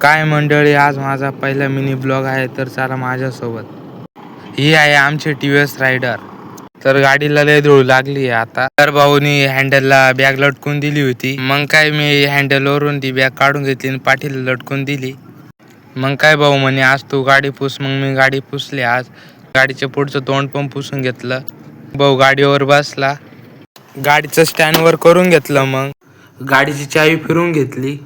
काय मंडळी, आज माझा पहिला मिनी ब्लॉग आहे, तर चला माझ्यासोबत. ही आहे आमची टीव्हीएस रायडर. तर गाडीला लय धूळ लागली आता. तर भाऊनी हँडलला बॅग लटकून दिली होती. मग काय मी हँडलवरून ती बॅग काढून घेतली आणि पाठीला लटकून दिली. मग काय भाऊ म्हणे आज तू गाडी पुस. मग मी गाडी पुसली. आज गाडीच्या पुढचं तोंड पण पुसून घेतलं. भाऊ गाडीवर बसला, गाडीचं स्टँड वर करून घेतलं. मग गाडीची चावी फिरून घेतली.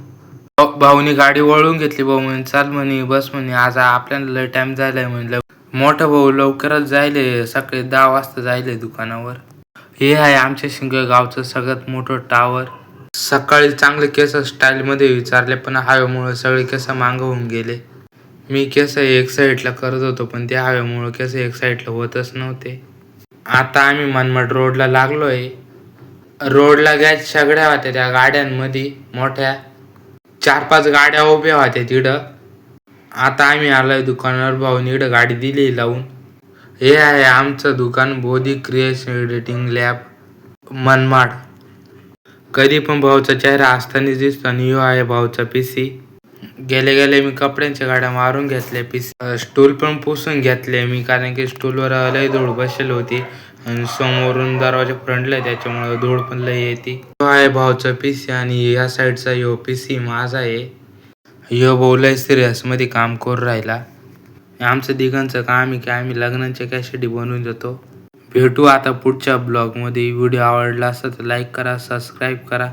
भाऊनी गाडी वळून घेतली. भाऊ म्हणे चाल म्हणे, बस म्हणे, आज आपल्याला लय टाइम झालाय म्हणलं. मोठा भाऊ लवकरच जायले, सकाळी 10 वाजता जायले दुकानावर. हे आहे आमच्या शिंगे गावचं सगळ्यात मोठं टावर. सकाळी चांगले केस स्टाईल मध्ये विचारले, पण हवेमुळे सगळे केस मागं होऊन गेले. मी केस एक साईडला करत होतो, पण त्या हवेमुळे केस एक साईडला होतच नव्हते. आता आम्ही मनमाड रोडला लागलोय. रोडला गॅस सगळ्या होत्या त्या गाड्यांमध्ये मोठ्या. 4-5 गाड्या उभ्या होत्या तिथं. आता आम्ही आलोय दुकानावर. भाऊनी इकडं गाडी दिली लावून. हे आहे आमचं दुकान, Bodhi creation editing lab, Manmad. कधी पण भाऊचा चेहरा असताना दिसतो. आणि ह्यो आहे भाऊचा पीसी. गेले गेले मी कपड्यांच्या गाड्या मारून घेतल्या. पीसी स्टूल पण पुसून घेतले मी, कारण की स्टूलवर लय धूळ बसलेली होती आणि समोरून दरवाजा फ्रंटला त्याच्यामुळे धूळ पण लय येते. आहे भाऊचा पीसी आणि या साईडचा यो पीसी माझा आहे. यो भाऊ लय सिरियस मध्ये काम करून राहिला. आमचं दिघांचं काम आहे की आम्ही लग्नाच्या कॅसेटी बनवून देतो. भेटू आता पुढच्या ब्लॉग मध्ये. व्हिडिओ आवडला असेल तर लाईक करा, सबस्क्राईब करा.